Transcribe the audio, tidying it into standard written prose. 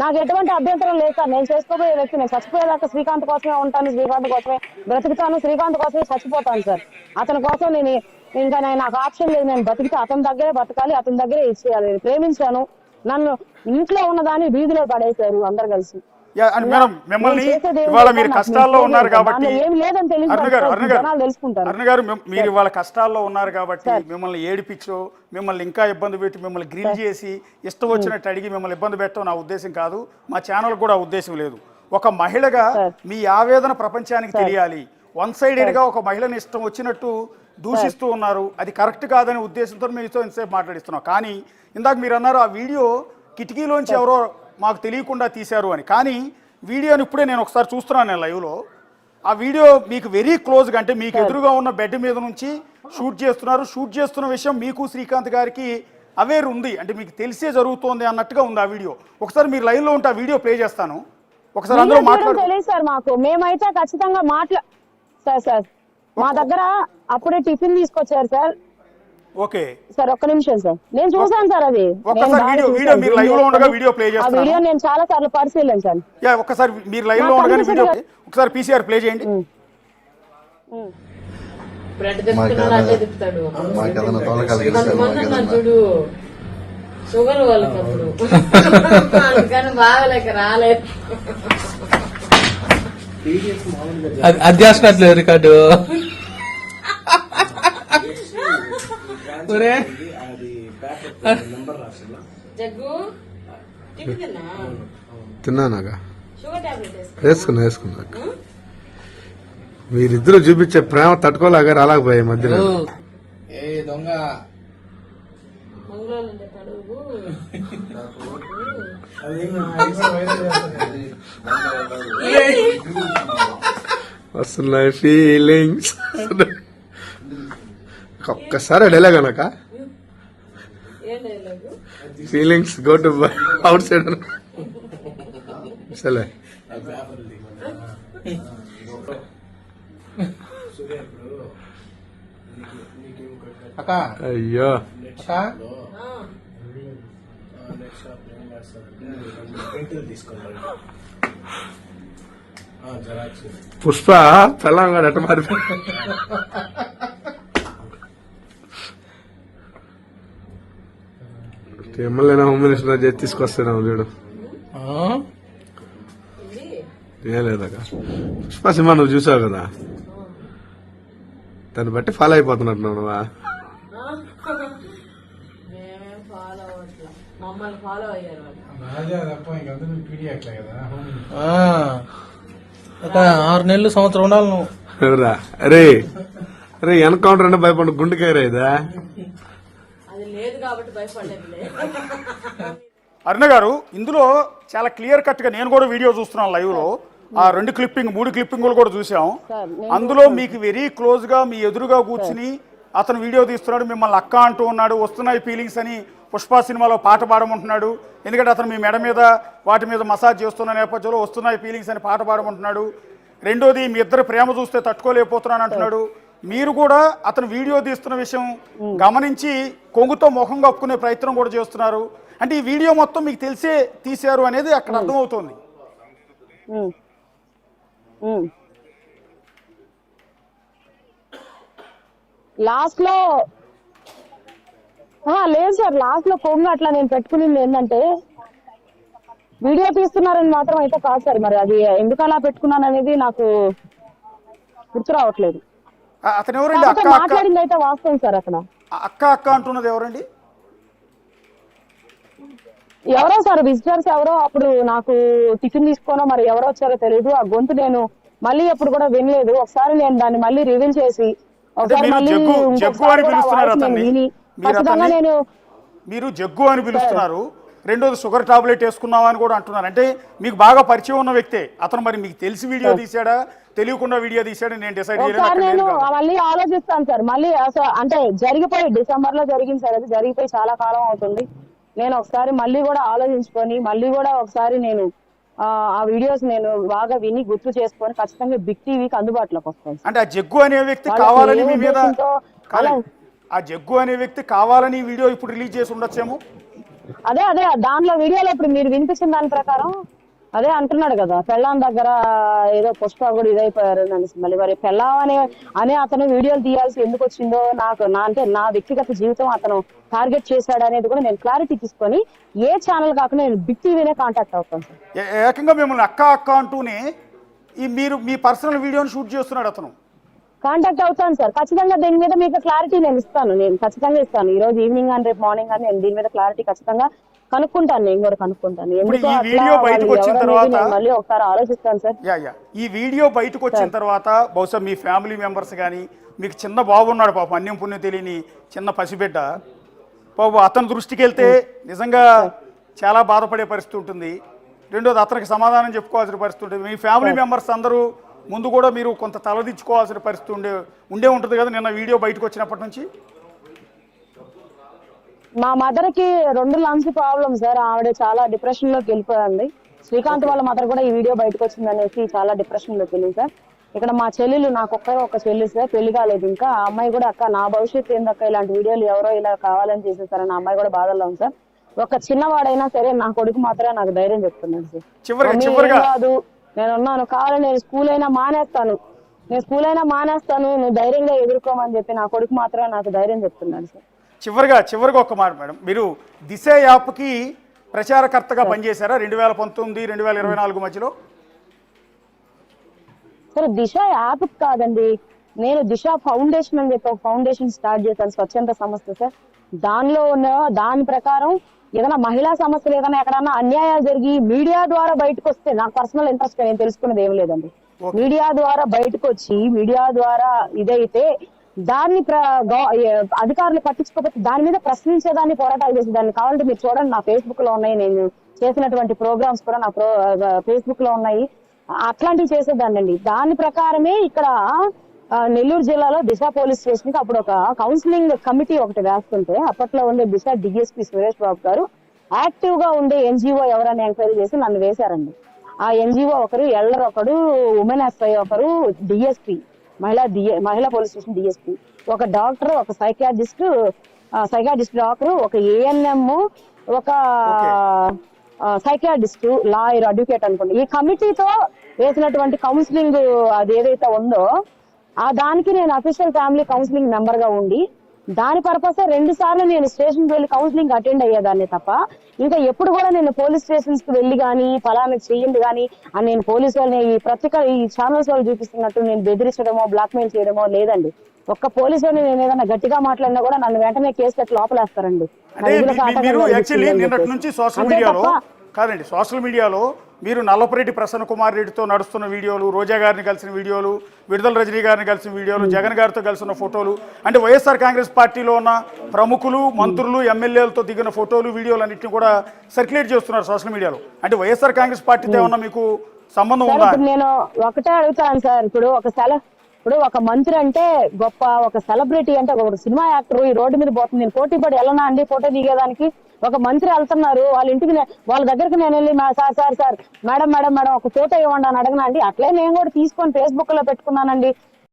నాకు ఎటువంటి అభ్యంతరం లేదు సార్. నేను చేసుకోబోయే వ్యక్తి, నేను చచ్చిపోయేదాకా శ్రీకాంత్ కోసమే ఉంటాను, శ్రీకాంత్ కోసమే బ్రతుకుతాను, శ్రీకాంత్ కోసమే చచ్చిపోతాను సార్. అతని కోసం నేను ఇంకా నాకు ఆప్షన్ లేదు. నేను బతికితే అతని దగ్గరే బతకాలి, అతని దగ్గరే ఇచ్చేయాలి. ప్రేమించాను, నన్ను ఇంట్లో ఉన్నదాన్ని వీధిలో పడేశారు అందరు కలిసి. మేడం మిమ్మల్ని ఇవాళ మీరు కష్టాల్లో ఉన్నారు కాబట్టి అరుణ గారు మీరు ఇవాళ కష్టాల్లో ఉన్నారు కాబట్టి మిమ్మల్ని ఏడిపించో మిమ్మల్ని ఇంకా ఇబ్బంది పెట్టి మిమ్మల్ని గ్రిల్ చేసి ఇష్టం వచ్చినట్టు అడిగి మిమ్మల్ని ఇబ్బంది పెట్టడం నా ఉద్దేశం కాదు, మా ఛానల్ కూడా ఉద్దేశం లేదు. ఒక మహిళగా మీ ఆవేదన ప్రపంచానికి తెలియాలి. వన్ సైడెడ్గా ఒక మహిళని ఇష్టం వచ్చినట్టు దూషిస్తూ ఉన్నారు, అది కరెక్ట్ కాదనే ఉద్దేశంతో మీతో ఇంతసేపు మాట్లాడిస్తున్నాం. కానీ ఇందాక మీరు అన్నారు ఆ వీడియో కిటికీలోంచి ఎవరో మాకు తెలియకుండా తీశారు అని. కానీ వీడియోని ఇప్పుడే నేను ఒకసారి చూస్తున్నాను నేను లైవ్లో. ఆ వీడియో మీకు వెరీ క్లోజ్గా, అంటే మీకు ఎదురుగా ఉన్న బెడ్ మీద నుంచి షూట్ చేస్తున్నారు. షూట్ చేస్తున్న విషయం మీకు శ్రీకాంత్ గారికి అవేర్ ఉంది, అంటే మీకు తెలిసే జరుగుతోంది అన్నట్టుగా ఉంది ఆ వీడియో. ఒకసారి మీరు లైవ్లో ఉంటే ఆ వీడియో ప్లే చేస్తాను, ఒకసారి అందులో తెలియదు సార్ మాకు. మేమైతే ఖచ్చితంగా సార్ మా దగ్గర అప్పుడే టిఫిన్ తీసుకొచ్చారు సార్. ఓకే సార్ ఒక్క నిమిషం సార్, నేను చూసాను సార్. అది వీడియో నేను చాలా సార్లు పరిశీలించాను. ఒకసారి మీరు లైవ్ లో ఉండగానే వీడియో ఒకసారి పీసీఆర్ ప్లే చేయండి. షుగర్ వాళ్ళకి అప్పుడు అందుకని బాగలేక రాలేదు. అది చేస్తున్నట్లేదు రికార్డు. తిన్నానాగా వేసుకున్నా మీరిద్దరు చూపించే ప్రేమ తట్టుకోలేక రాలేకపోయాయి మధ్యలో. ఏ దొంగ వస్తున్నాయి ఫీలింగ్స్. ఒక్కసారి డైలాగ్ అనక feelings go to out side సరే. అయ్యో పుష్ప తెలంగాణ ఎట్ట మారిపో. ఎమ్మెల్యేనా హోమ్ మినిస్టర్ చేసి తీసుకొస్తాను వీడు. లేదక్క పుష్ప సినిమా నువ్వు చూసావు కదా, దాన్ని బట్టి ఫాలో అయిపోతున్నట్టు నువ్వా? ఒక 6 నెలలు సంవత్సరం ఉండాలి నువ్వు. ఎవరా అరే అరే ఎన్కౌంటర్ అంటే భయపడి గుండెకాయరా ఇదా? అరుణ గారు ఇందులో చాలా క్లియర్ కట్ గా నేను కూడా వీడియో చూస్తున్నాను లైవ్ లో. ఆ 2 క్లిప్పింగ్ 3 క్లిప్పింగ్లు కూడా చూసాం. అందులో మీకు వెరీ క్లోజ్ గా మీ ఎదురుగా కూర్చుని అతను వీడియో తీస్తున్నాడు, మిమ్మల్ని అక్క అంటూ ఉన్నాడు, వస్తున్నాయి ఫీలింగ్స్ అని పుష్ప సినిమాలో పాట పాడమంటున్నాడు. ఎందుకంటే అతను మీ మెడ మీద వాటి మీద మసాజ్ చేస్తున్న నేపథ్యంలో వస్తున్నాయి ఫీలింగ్స్ అని పాట పాడమంటున్నాడు. రెండోది మీ ఇద్దరు ప్రేమ చూస్తే తట్టుకోలేకపోతున్నాను అంటున్నాడు. మీరు కూడా అతను వీడియో తీస్తున్న విషయం గమనించి కొంగుతో ముఖం కప్పుకునే ప్రయత్నం కూడా చేస్తున్నారు. అంటే ఈ వీడియో మొత్తం మీకు తెలిసే తీశారు అనేది అక్కడ అర్థమవుతోంది. లాస్ట్ లో లేదు సార్, లాస్ట్ లో కొంగు అట్లా నేను పెట్టుకునింది ఏంటంటే వీడియో తీస్తున్నారని మాత్రం అయితే కాదు సార్. మరి అది ఎందుకు అలా పెట్టుకున్నాను అనేది నాకు గుర్తు రావట్లేదు. అతను ఎవరండి మాట్లాడింది అయితే వాస్తవం సార్. అక్కడ అక్క అక్క అంటున్నది ఎవరండి? ఎవరో సార్ విజిటర్స్ ఎవరో. అప్పుడు నాకు టిఫిన్ తీసుకోనో మరి ఎవరో వచ్చారో తెలియదు. ఆ గొంతు నేను మళ్ళీ ఎప్పుడు కూడా వినలేదు. ఒకసారి నేను దాన్ని మళ్ళీ రివీల్ చేసి ఒకసారి మళ్ళీ మీరు జగ్గు అని పిలుస్తున్నారు, రెండోది షుగర్ టాబ్లెట్ వేసుకున్నావా అని కూడా అంటున్నారు. అంటే మీకు బాగా పరిచయం ఉన్న వ్యక్తే అతను. మరి మీకు తెలిసి వీడియో తీసాడా తెలియకుండా వీడియో తీసాడా నేను డిసైడ్ చేయలేదు. నేను మళ్ళీ ఆలోచిస్తాను సార్. మళ్ళీ అంటే జరిగిపోయి డిసెంబర్ లో జరిగింది సార్. అది జరిగిపోయి చాలా కాలం అవుతుంది. నేను ఒకసారి మళ్ళీ కూడా ఆలోచించుకొని మళ్ళీ కూడా ఒకసారి నేను ఆ వీడియోస్ నేను బాగా విని గుర్తు చేసుకొని ఖచ్చితంగా బిగ్ టీవీకి అందుబాటులోకి వస్తాను. అంటే ఆ జగ్గు అనే వ్యక్తి కావాలని మీ మీద, ఆ జగ్గు అనే వ్యక్తి కావాలని వీడియో ఇప్పుడు రిలీజ్ చేసి ఉండొచ్చేమో. అదే అదే దానిలో వీడియోలో ఇప్పుడు మీరు వినిపించిన దాని ప్రకారం అదే అంటున్నాడు కదా, పెళ్ళాం దగ్గర ఏదో పుష్ప కూడా ఇదైపోయారు అనేసి. మళ్ళీ మరి పెళ్ళాం అనే అతను వీడియోలు తీయాల్సి ఎందుకు వచ్చిందో నాకు అంటే నా వ్యక్తిగత జీవితం అతను టార్గెట్ చేశాడు అనేది కూడా నేను క్లారిటీ తీసుకొని ఏ ఛానల్ కాకుండా నేను బిగ్ టీవీనే కాంటాక్ట్ అవుతాను సార్. ఏకంగా మిమ్మల్ని అక్క అక్క అంటూనే మీరు మీ పర్సనల్ వీడియోని షూట్ చేస్తున్నాడు అతను. కాంటాక్ట్ అవుతాను సార్ ఖచ్చితంగా. దీని మీద మీకు క్లారిటీ నేను ఇస్తాను, నేను ఖచ్చితంగా ఇస్తాను. ఈ రోజు ఈవినింగ్ అని రేపు మార్నింగ్ అని నేను దీని మీద క్లారిటీ ఖచ్చితంగా కనుక్కుంటాను, నేను కూడా కనుక్కుంటాను. ఎందుకు మళ్ళీ ఒకసారి ఆలోచిస్తాను సార్. ఈ వీడియో బయటకు వచ్చిన తర్వాత బహుశా మీ ఫ్యామిలీ మెంబర్స్ కానీ, మీకు చిన్న బాబున్నాడు పాపం, అన్యం పుణ్యం తెలియని చిన్న పసిబిడ్డ పాపం, అతని దృష్టికి వెళ్తే నిజంగా చాలా బాధపడే పరిస్థితి ఉంటుంది. రెండోది అతనికి సమాధానం చెప్పుకోవాల్సిన పరిస్థితి ఉంటుంది. మీ ఫ్యామిలీ మెంబర్స్ అందరూ ముందు కూడా మీరు కొంత తలదించుకోవాల్సిన పరిస్థితి ఉండే ఉంటుంది కదా నిన్న వీడియో బయటకు వచ్చినప్పటి నుంచి. మా మదర్ కి 2 లంగ్స్ ప్రాబ్లమ్ సార్, ఆవిడ చాలా డిప్రెషన్ లోకి వెళ్ళిపోయింది. శ్రీకాంత్ వాళ్ళ మదర్ కూడా ఈ వీడియో బయటకు వచ్చింది అనేసి చాలా డిప్రెషన్ లోకి వెళ్ళింది సార్. ఇక్కడ మా చెల్లెలు, నాకు ఒక చెల్లి సార్, పెళ్లి కాలేదు ఇంకా. ఆ అమ్మాయి కూడా అక్క నా భవిష్యత్తు ఏందక్క, ఇలాంటి వీడియోలు ఎవరో ఇలా కావాలని చేసేసారని ఆ అమ్మాయి కూడా బాధల్లో ఉంది సార్. ఒక చిన్నవాడైనా సరే నా కొడుకు మాత్రమే నాకు ధైర్యం చెప్తున్నాడు సార్. కాదు నేనున్నాను, కావాలని నేను స్కూల్ అయినా మానేస్తాను, నువ్వు ధైర్యంగా ఎదుర్కోమని చెప్పి నా కొడుకు మాత్రమే నాకు ధైర్యం చెప్తున్నాడు సార్. చివరిగా ఒక మాట మేడం, మీరు దిశ యాప్కి ప్రచారకర్తగా పనిచేశారా 2019, 2024 మధ్యలో? సార్ దిశ యాప్ కాదండి, నేను దిశ ఫౌండేషన్ అని చెప్పి ఒక ఫౌండేషన్ స్టార్ట్ చేశాను, స్వచ్ఛంద సంస్థ సార్. దానిలో ఉన్న దాని ప్రకారం ఏదైనా మహిళా సమస్యలు ఏదైనా ఎక్కడన్నా అన్యాయాలు జరిగి మీడియా ద్వారా బయటకు వస్తే, నాకు పర్సనల్ ఇంట్రెస్ట్ నేను తెలుసుకున్నది ఏం లేదండి, మీడియా ద్వారా బయటకు వచ్చి మీడియా ద్వారా ఇదైతే దాన్ని అధికారులు పట్టించుకోకపోతే దాని మీద ప్రశ్నించేదాన్ని, పోరాటాలు చేసేదాన్ని. కావాలంటే మీరు చూడండి, నా ఫేస్బుక్ లో ఉన్నాయి, నేను చేసినటువంటి ప్రోగ్రామ్స్ కూడా నా ఫేస్బుక్ లో ఉన్నాయి, అట్లాంటివి చేసేదాన్ని అండి. దాని ప్రకారమే ఇక్కడ నెల్లూరు జిల్లాలో దిశ పోలీస్ స్టేషన్ కి అప్పుడు ఒక కౌన్సిలింగ్ కమిటీ ఒకటి వేస్తుంటే, అప్పట్లో ఉండే దిశ డిఎస్పీ సురేష్ బాబు గారు యాక్టివ్ గా ఉండే ఎన్జిఓ ఎవరని ఎంక్వైరీ చేసి నన్ను వేశారండి. ఆ ఎన్జిఓ ఒకరు, ఎల్డర్ ఒకరు, ఉమెన్ ఎస్ఐ ఒకరు, డిఎస్పీ మహిళా పోలీస్ స్టేషన్ డిఎస్పీ, ఒక డాక్టర్, ఒక సైకాట్రిస్ట్ డాక్టర్, ఒక ఏఎన్ఎం, ఒక సైకాట్రిస్ట్, లాయర్, అడ్వకేట్ అనుకోండి. ఈ కమిటీతో వేసినటువంటి కౌన్సిలింగ్ అది ఏదైతే ఉందో దానికి నేను అఫీషియల్ ఫ్యామిలీ కౌన్సిలింగ్ మెంబర్ గా ఉండి, దాని పర్పస్ 2 సార్లు నేను స్టేషన్ కి వెళ్ళి కౌన్సిలింగ్ అటెండ్ అయ్యేదాన్ని తప్ప ఇంకా ఎప్పుడు కూడా నేను పోలీస్ స్టేషన్స్ కి వెళ్ళి కానీ ఫలానా చెయ్యండి కానీ అని నేను పోలీసు వాళ్ళని ఈ ఛానల్స్ వాళ్ళు చూపిస్తున్నట్టు నేను బెదిరించడమో బ్లాక్మెయిల్ చేయడమో లేదండి. ఒక్క పోలీసు వాళ్ళని నేను ఏదైనా గట్టిగా మాట్లాడినా కూడా నన్ను వెంటనే కేసు కట్టి లోపలేస్తారండి. సోషల్ మీడియాలో మీరు నల్లపురెడ్డి ప్రసన్న కుమార్ రెడ్డితో నడుస్తున్న వీడియోలు, రోజా గారిని కలిసిన వీడియోలు, విడుదల రజనీ గారిని కలిసిన వీడియోలు, జగన్ గారితో కలిసిన ఫోటోలు, అంటే వైఎస్ఆర్ కాంగ్రెస్ పార్టీలో ఉన్న ప్రముఖులు, మంత్రులు, ఎమ్మెల్యేలతో దిగిన ఫోటోలు, వీడియోలు అన్నింటినీ కూడా సర్క్యులేట్ చేస్తున్నారు సోషల్ మీడియాలో. అంటే వైఎస్ఆర్ కాంగ్రెస్ పార్టీతో ఏమన్నా మీకు సంబంధం ఉందా? నేను ఒకటే అడుగుతాను సార్, ఇప్పుడు ఒక మంత్రి అంటే గొప్ప, ఒక సెలబ్రిటీ అంటే ఒక సినిమా యాక్టర్ ఈ రోడ్డు మీద పోతుంది, నేను పోటీ పడి వెళ్ళనా అండి ఫోటో దిగేదానికి? ఒక మంత్రి వెళ్తున్నారు, వాళ్ళ ఇంటికి వాళ్ళ దగ్గరికి నేను వెళ్ళి సార్ మేడం ఒక ఫోటో ఇవ్వండి అని అడగనా అండి? అట్లే నేను కూడా తీసుకొని ఫేస్బుక్ లో పెట్టుకున్నానండి,